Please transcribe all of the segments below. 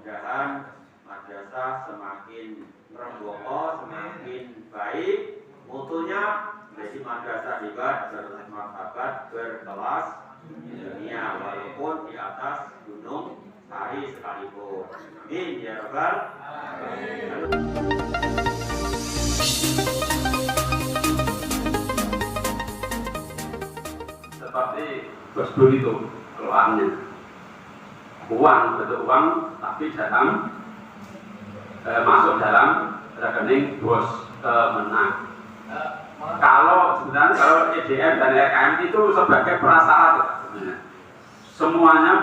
mudah-mudahan madrasah semakin meremboko, semakin baik mutunya, menjadi madrasah hebat, bermartabat, berkelas di dunia, walaupun di atas gunung Sari sekalipun. Amin ya rabbal alamin. Seperti Gus Dur itu keluarnya uang, bentuk uang, tapi dalam masuk dalam rekening bos Kemenang. Kalau sebenarnya kalau EDM dan RKM itu sebagai prasyarat sebenarnya. Semuanya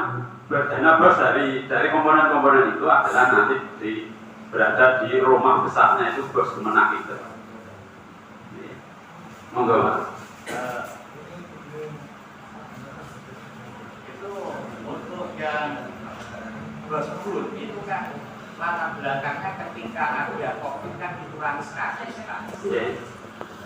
berdana bos dari komponen-komponen itu adalah nanti berada di rumah besarnya itu bos Kemenang itu. Monggo Mas. Itu untuk yang brosur itu kan latar belakangnya ketika ada COVID kan dikurangi status kan.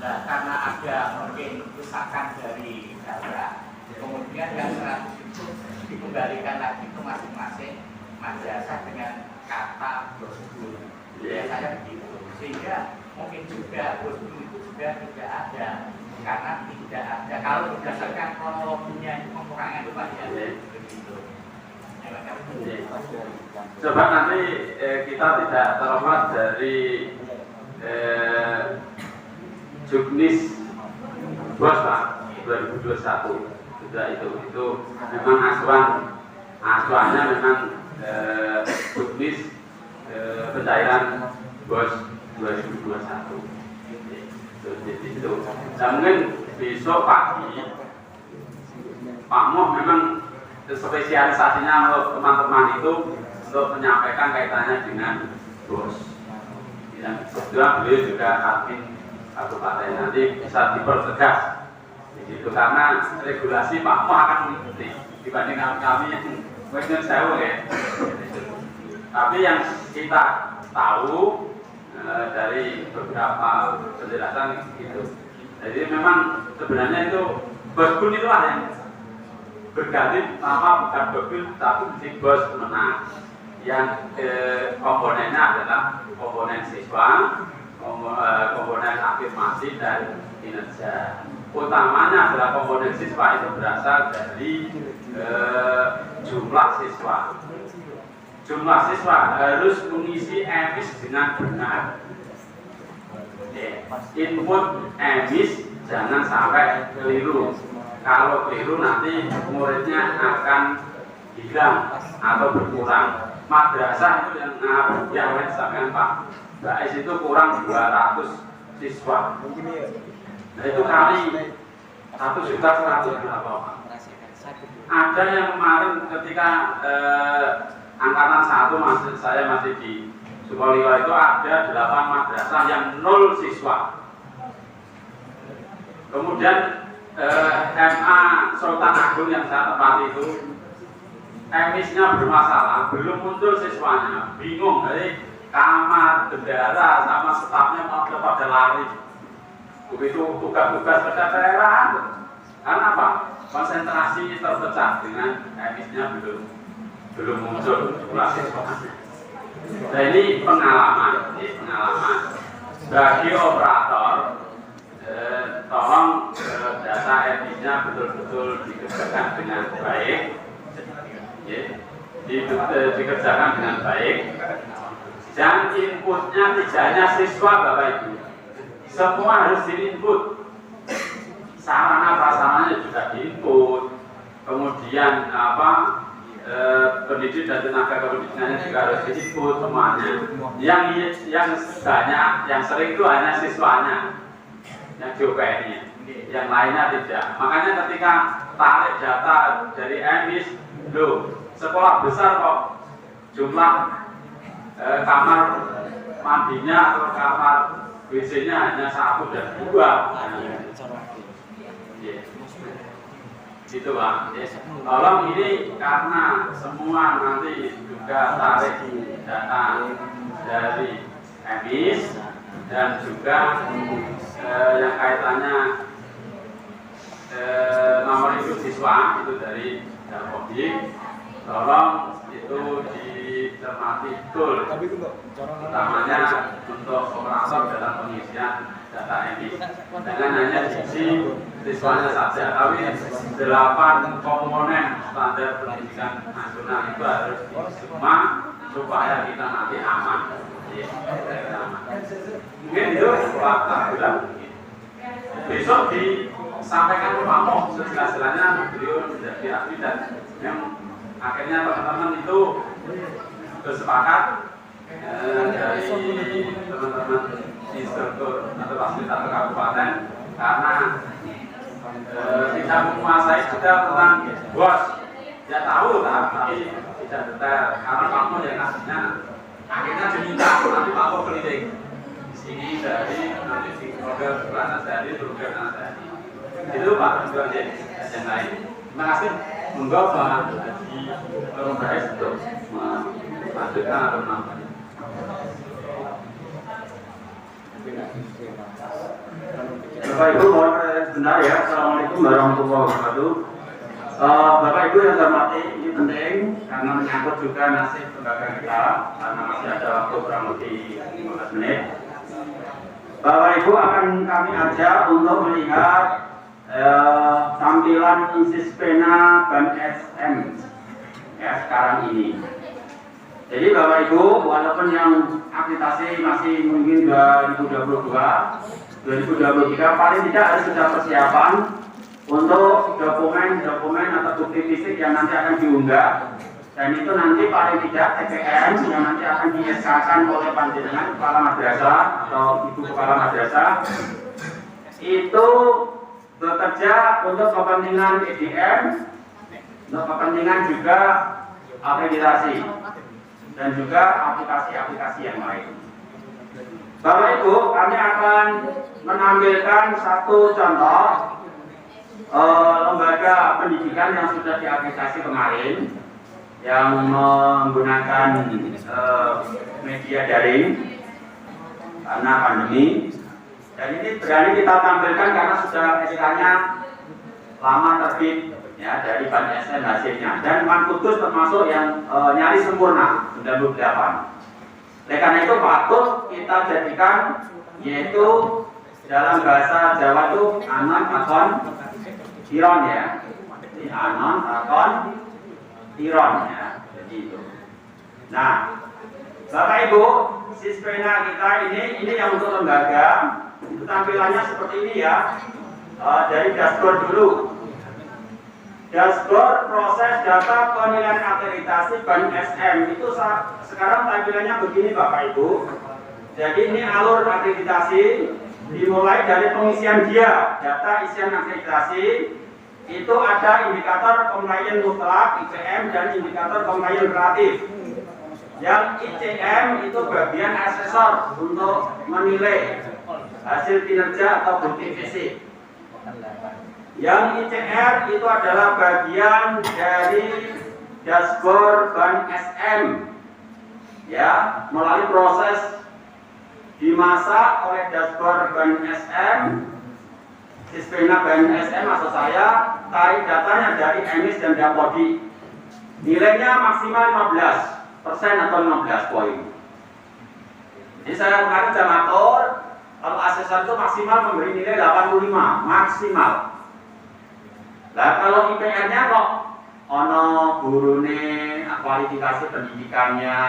Nah, karena ada mungkin desakan dari daerah, kemudian yang 100 itu dikembalikan lagi ke masing-masing madrasah dengan kata brosur. Biasanya begitu. Sehingga mungkin juga brosur itu juga tidak ada, karena tidak ada. Kalau berdasarkan kronologinya itu pengurangan itu Pak ya. Begitu. Coba nanti kita tidak terlepas dari Juknis Bos Pak 2021 sudah itu memang asuhannya memang Juknis pencairan Bos 2021 jadi itu. Nah, mungkin besok pagi Pak Moh memang spesialisasinya untuk teman-teman itu untuk menyampaikan kaitannya dengan bos. Yang kedua beliau juga admin kabupaten, nanti bisa dipertegas begitu karena regulasi Pak Moh akan mengikuti dibanding kami yang mungkin saya ya. Tapi yang kita tahu dari beberapa penjelasan gitu. Jadi memang sebenarnya itu bos pun itulah yang berganti nama bukan bos tapi menjadi bos Kemenang yang komponennya adalah komponen siswa, komponen afirmasi dan kinerja. Utamanya adalah komponen siswa itu berasal dari jumlah siswa. Jumlah siswa harus mengisi emis dengan benar. Input emis jangan sampai keliru. Kalau keliru nanti muridnya akan hilang atau berkurang. Madrasah itu yang disampaikan Pak Bais itu kurang 200 siswa. Nah itu kali 1.100.000 berapa Pak? Ada yang kemarin ketika angkatan 1 saya masih di Sukolilo itu ada 8 madrasah yang 0 siswa. Kemudian MA Sultan Agung yang saya tempati itu emisnya bermasalah, belum muncul siswanya, bingung, jadi kamar, bendara, sama stafnya mau pada lari. Begitu tugas-tugas kedaerahan, karena apa? Konsentrasi terpecah dengan emisnya belum muncul jumlah siswanya. Nah ini pengalaman. Bagi operator, tolong data emisnya betul-betul dikerjakan dengan baik. Dikerjakan dengan baik dan inputnya tidak hanya siswa Bapak Ibu, semua harus diinput, sarana prasarananya juga diinput, kemudian pendidik dan tenaga kependidikannya juga harus diinput semuanya. Yang banyak, yang sering itu hanya siswanya yang diopeni, yang lainnya tidak. Makanya ketika tarik data dari emis, sekolah besar kok jumlah kamar mandinya atau kamar WC-nya hanya 1 dan 2. Gitu Pak. Tolong ini karena semua nanti juga tarik data dari emis dan juga yang kaitannya nomor induk siswa itu dari Dalkodik. Tolong itu dicermati mengamati betul, utamanya untuk operator dalam pengisian data ini. Dengan hanya diisi siswanya saja, tapi 8 komponen standar pendidikan nasional itu harus diisi semua supaya kita nanti aman. Mungkin itu fakta bilang. Besok disampaikan ke Pak Mo sejelas-jelasnya beliau menjadi ahli dan yang akhirnya teman-teman itu bersepakat dari teman-teman instruktur atau fasilitator kabupaten karena tidak menguasai juga tentang bos ya tahu lah tapi tidak detail karena Pak Mo yang aslinya akhirnya diminta nanti Pak Mo keliling ini dari nanti di program Bulan Nasari, program Nasari itu Pak juga yang lain. Terima kasih. Monggo Pak Haji Rombais untuk melanjutkan atau menambah. Bapak Ibu mohon sebentar ya. Assalamualaikum warahmatullahi wabarakatuh. Bapak Ibu yang saya hormati, ini penting karena menyangkut juga nasib lembaga kita karena masih ada waktu kurang lebih 15 menit. Bapak Ibu akan kami ajak untuk melihat tampilan Sispena Ban SM ya sekarang ini. Jadi Bapak Ibu walaupun yang akreditasi masih mungkin 2022, 2023 paling tidak harus sudah persiapan untuk dokumen atau bukti fisik yang nanti akan diunggah. Dan itu nanti paling tidak TPM yang nanti akan di-SK-kan oleh panjenengan kepala madrasah atau ibu kepala madrasah itu bekerja untuk kepentingan EDM, untuk kepentingan juga akreditasi dan juga aplikasi-aplikasi yang lain. Bapak Ibu, kami akan menampilkan satu contoh lembaga pendidikan yang sudah diakreditasi kemarin yang menggunakan media daring karena pandemi, dan ini berani kita tampilkan karena sudah SK-nya lama terbit ya dari Ban SM hasilnya, dan Man Kudus termasuk yang nyaris sempurna 98. Oleh karena itu patut kita jadikan yaitu dalam bahasa Jawa itu anon akon tiron ya, jadi anon akon tiron ya, jadi itu. Nah, Bapak Ibu, Sispena kita ini yang untuk lembaga itu tampilannya seperti ini ya. Dari dashboard dulu. Dashboard proses data penilaian akreditasi Ban SM itu sekarang tampilannya begini Bapak Ibu. Jadi ini alur akreditasi dimulai dari pengisian dia, data isian akreditasi. Itu ada indikator compliance mutlak ICM dan indikator compliance relatif. Yang ICM itu bagian asesor untuk menilai hasil kinerja atau bukti fisik. Yang ICR itu adalah bagian dari dashboard Ban SM, ya, melalui proses dimasak oleh dashboard Ban SM. Sispena Ban SM maksud saya tarik datanya dari Emis dan Dapodi. Nilainya maksimal 15% atau 15 poin. Jadi saya kemarin sudah atur kalau asesor itu maksimal memberi nilai 85 maksimal. Lah kalau IPR-nya kok ono gurune kualifikasi pendidikannya,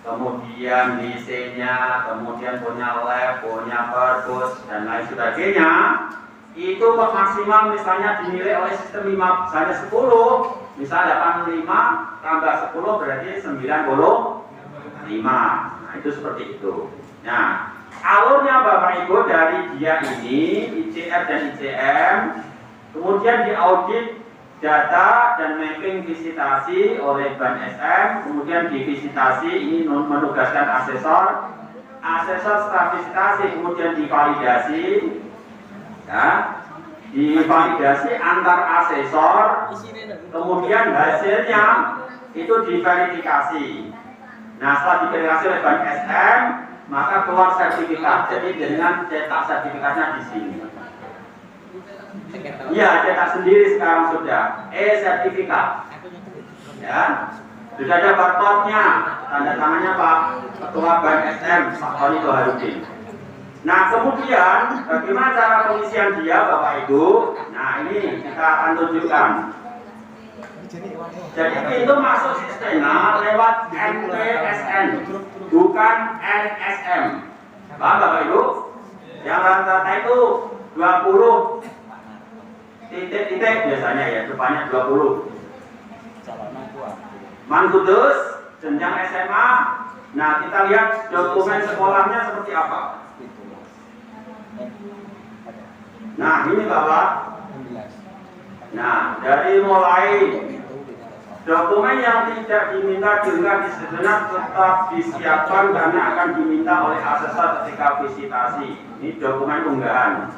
kemudian DC-nya, kemudian punya lab, punya perpus dan lain sebagainya. Itu kok maksimal misalnya dinilai oleh sistem 5, misalnya 10, misalnya 85 tambah 10 berarti 95. Nah, itu seperti itu. Nah, alurnya Bapak Ibu dari dia ini, ICR dan ICM, kemudian diaudit data dan mapping visitasi oleh Ban SM, kemudian divisitasi ini menugaskan asesor setelah visitasi kemudian divalidasi. Ya, divalidasi antar asesor, kemudian hasilnya itu diverifikasi. Nah, setelah diverifikasi oleh Ban SM, maka keluar sertifikat. Jadi dengan cetak sertifikatnya di sini. Iya, cetak sendiri sekarang sudah. Sertifikat. Ya. Sudah ada barcode-nya, tanda tangannya Pak Ketua Ban SM, Pak Tony Toharudin. Nah kemudian bagaimana cara pengisian dia Bapak Ibu? Nah ini kita akan tunjukkan. Jadi pintu masuk Sistema lewat MPSN, bukan NSM. Paham Bapak Ibu? Yang rata-rata itu 20 titik-titik biasanya ya, depannya 20. Kudus, jenjang SMA. Nah kita lihat dokumen sekolahnya seperti apa. Nah ini Bapak. Nah dari mulai dokumen yang tidak diminta diunggah di sejenak tetap disiapkan karena akan diminta oleh asesor ketika visitasi. Ini dokumen unggahan.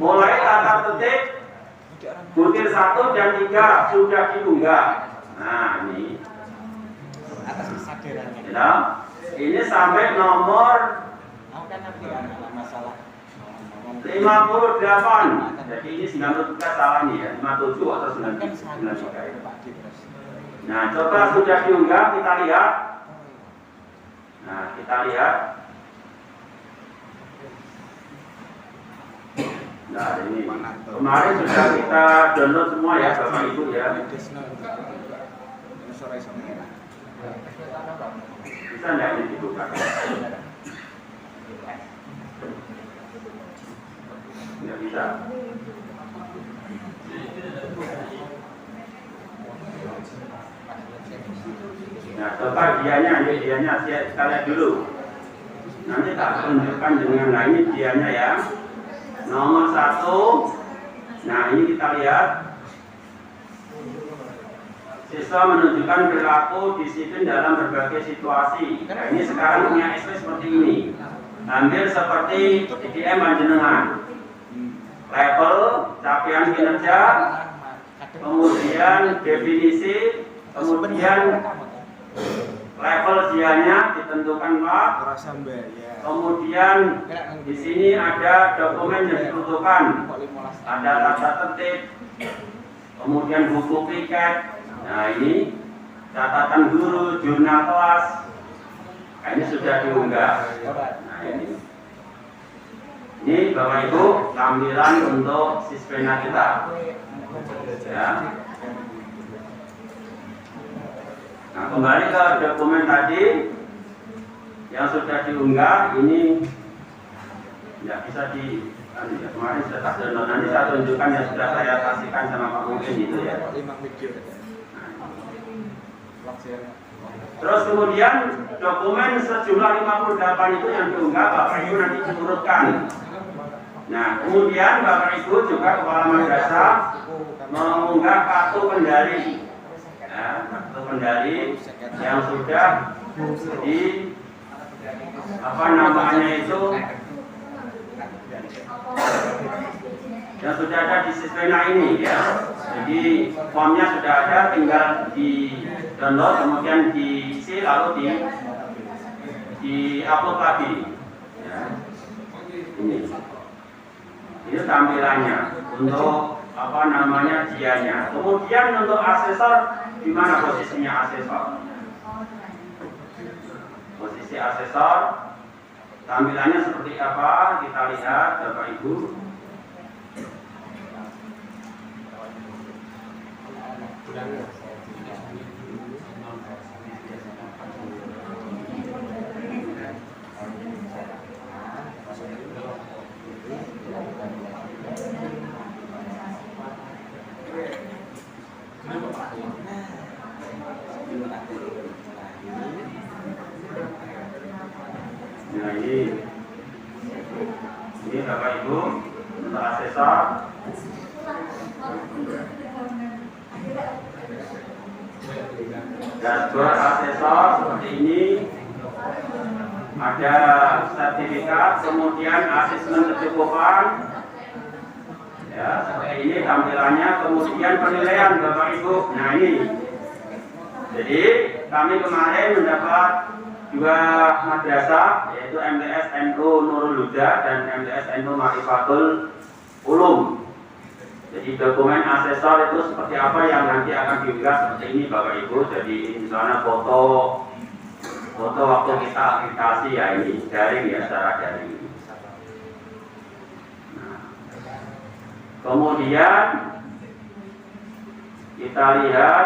Mulai tata tertib butir 1 dan 3 sudah diunggah. Nah ini. Ya, ini sampai nomor 58. Jadi ini 93 salah nih ya, 57 atau 93 ya. Nah, coba sudah diunggah, kita lihat. Nah, kita lihat. Nah, ini kemarin sudah kita download semua ya, Bapak Ibu ya. Bisa enggak ini dibuka? Nggak bisa. Nah, coba dianya kita lihat dulu. Nanti tak tunjukkan dengan lain dianya ya. Nomor 1. Nah, ini kita lihat. Siswa menunjukkan perilaku disiplin dalam berbagai situasi. Nah, ini sekarang punya SP seperti ini. Hampir seperti DDM panjenengan. Level capaian kinerja, kemudian definisi, kemudian level dianya ditentukan Pak. Kemudian di sini ada dokumen yang ditentukan, ada tata tertib, kemudian buku piket. Nah ini catatan guru, jurnal kelas. Nah, ini sudah diunggah. Nah ini Bapak Ibu tampilan untuk Sispena kita. Ya. Nah kembali ke dokumen tadi yang sudah diunggah, ini tidak bisa di kemarin sudah tak download, nanti saya tunjukkan yang sudah saya kasihkan sama Pak Mungkin itu ya. Terus kemudian dokumen sejumlah 58 itu yang diunggah Bapak Ibu nanti diurutkan. Nah kemudian Bapak Ibu juga Kepala Madrasah mengunggah kartu kendali, ya, kartu kendali yang sudah di apa namanya itu yang sudah ada di Sispena ini ya. Jadi formnya sudah ada, tinggal di download kemudian diisi lalu di upload lagi ya. Ini tampilannya untuk apa namanya dianya. Kemudian untuk asesor, di mana posisinya asesor? Posisi asesor tampilannya seperti apa? Kita lihat Bapak Ibu. Nah ini Bapak Ibu untuk asesor. Dashboard asesor seperti ini, ada sertifikat, kemudian asesmen kecukupan, ya seperti ini tampilannya, kemudian penilaian Bapak Ibu. Nah ini, jadi kami kemarin mendapat 2 madrasah, yaitu MTS NU Nurul Huda dan MTS NU Marifatul Ulum. Jadi dokumen asesor itu seperti apa yang nanti akan diunggah seperti ini Bapak Ibu. Jadi misalnya foto waktu kita akreditasi ya ini daring ya, secara daring. Nah, kemudian kita lihat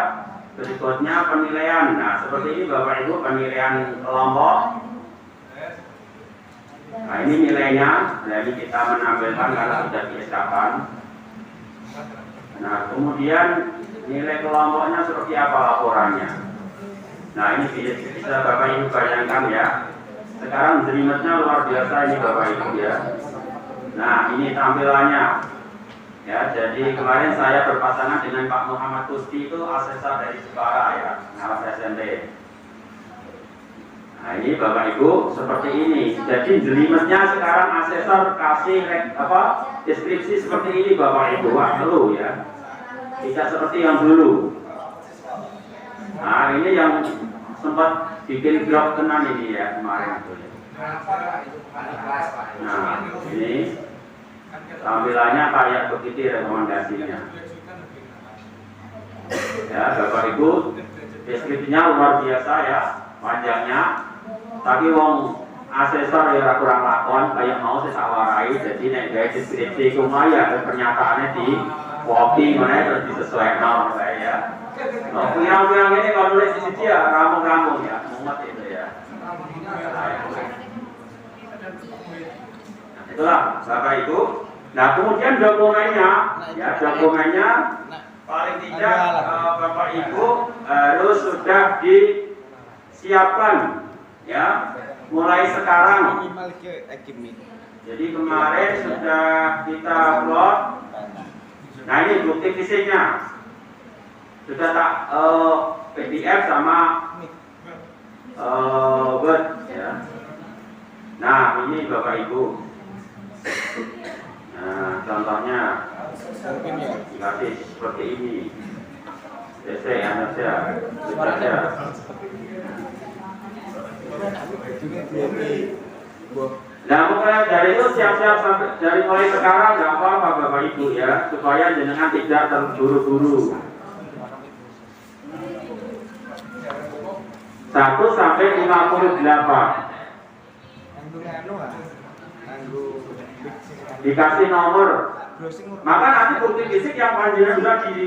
berikutnya penilaian. Nah seperti ini Bapak Ibu penilaian kelompok. Nah ini nilainya, jadi kita menampilkan karena sudah diesahkan. Nah kemudian nilai kelompoknya seperti apa laporannya. Nah ini bisa Bapak Ibu bayangkan ya. Sekarang jelimetnya luar biasa ini Bapak Ibu ya. Nah ini tampilannya. Ya, jadi kemarin saya berpasangan dengan Pak Muhammad Kusti itu asesor dari Jepara ya, ngawas SMP. Nah ini Bapak Ibu seperti ini. Jadi jelimetnya sekarang asesor kasih deskripsi seperti ini Bapak Ibu. Wah perlu ya. Tidak seperti yang dulu. Nah ini yang sempat bikin blog tenan ini ya kemarin itu. Nah ini tampilannya kayak begitu rekomendasinya. Ya Bapak Ibu deskripsinya luar biasa ya panjangnya. Tapi wong asesor ya kurang lakon kayak mau sesawarai. Jadi nek gawe deskripsi kumaya pernyataannya di copy mana terus disesuaikan sama ya. Nah, punya ini kalau nulis di sini ya ramu-ramu ya, mumet itu ya. Nah, itulah Bapak Ibu. Nah kemudian dokumennya, ya dokumennya paling tidak Bapak Ibu harus sudah disiapkan ya mulai sekarang. Jadi kemarin sudah kita upload. Nah ini bukti fisiknya sudah tak PDF sama Word ya. Nah ini Bapak Ibu. Nah contohnya dikasih seperti ini. DC Indonesia sudah ya. Nah pokoknya dari itu siap-siap sampai dari mulai sekarang nggak apa-apa Bapak Ibu ya, supaya jenengan tidak terburu-buru. 1 sampai 58. Dikasih nomor. Maka nanti bukti fisik yang panjangnya sudah di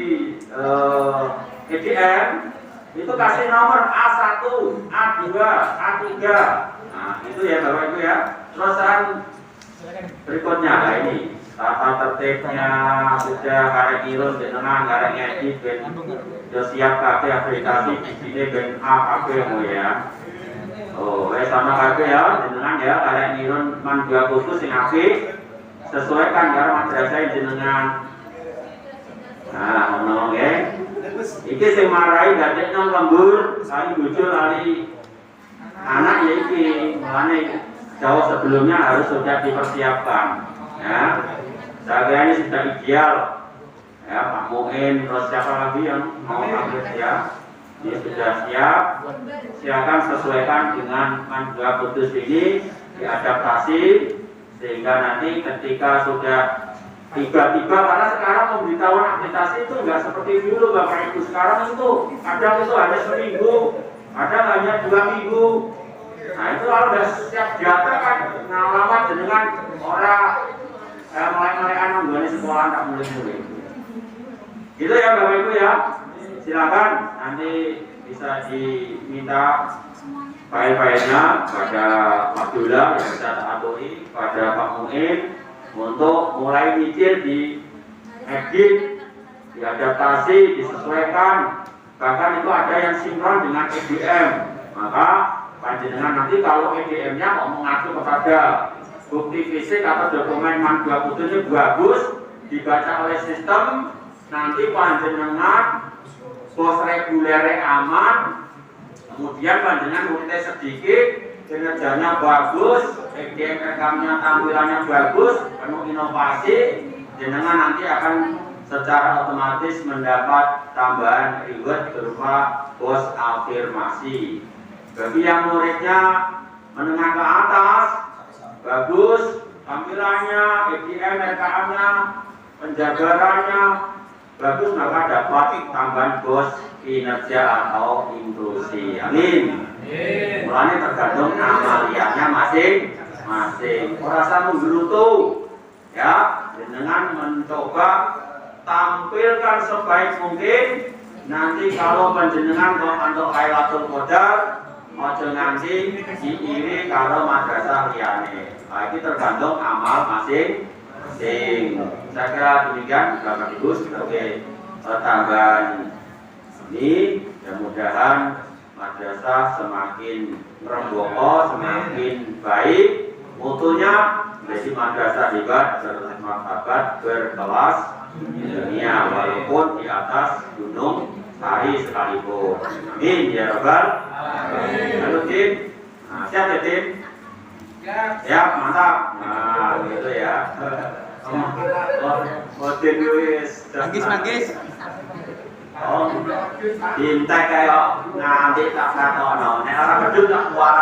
EDM itu kasih nomor A1, A2, A3. Nah itu ya Bapak Ibu ya. Terusan berikutnya nah ini tata tertibnya sudah karek irun jenengan karek ngedit ben sudah siap kabeh aplikasi ini ben A kabeh ya. Oh sama kabeh ya jenengan ya karek irun man 2 khusus sing apik sesuaikan karo madrasah jenengan. Nah ngono nggih. Iki sing marai dadekno lembur kali bojo lali anak ya iki mulane jauh sebelumnya harus sudah dipersiapkan ya. Saya ini sudah ideal ya Pak Muin terus siapa lagi yang mau update ya. Ini sudah siap. Silakan sesuaikan dengan man 2 putus ini diadaptasi sehingga nanti ketika sudah tiba-tiba karena sekarang pemberitahuan akreditasi itu nggak seperti dulu Bapak Ibu. Sekarang itu kadang itu hanya seminggu, kadang hanya 2 minggu. Nah itu kalau sudah siap data kan ngalaman dengan orang mulai anak sekolah tak mulai. Gitu ya Bapak Ibu ya. Silakan nanti bisa diminta file-filenya pada Pak Dula yang bisa diaturi pada Pak Muin untuk mulai mikir di edit, diadaptasi, disesuaikan. Bahkan itu ada yang sinkron dengan EDM. Maka panjenengan nanti kalau EDM-nya mau mengacu kepada bukti fisik atau dokumen man 2 putusnya bagus dibaca oleh sistem, nanti panjenengan bos regulernya aman, kemudian panjenengan muridnya sedikit, kinerjanya bagus, EDM rekamnya tampilannya bagus, penuh inovasi, jenengan nanti akan secara otomatis mendapat tambahan reward berupa bos afirmasi. Bagi yang muridnya menengah ke atas, bagus tampilannya, EDM, RKM-nya, penjabarannya bagus maka dapat tambahan bos kinerja atau inklusi. Amin. Mulanya tergantung amaliannya masing-masing. Rasa menggerutu ya, dengan mencoba tampilkan sebaik mungkin. Nanti kalau panjenengan untuk Lailatul Qadar ojo nganti diiri kalau madrasah liyane. Nah, ini tergantung amal masing-masing. Saya kira demikian Bapak Ibu sebagai tambahan ini. Mudah-mudahan madrasah semakin meremboko, semakin baik mutunya, menjadi madrasah hebat bermartabat berkelas dunia walaupun di atas gunung Sari sekalipun. Amin ya Rabbal alamin. Lalu tim, nah, siap ya tim? Siap, mantap. Nah, gitu ya. Tim wis. Manggis. Oh, tim kayak nanti tak katono. Nek ora medhun tak kuat.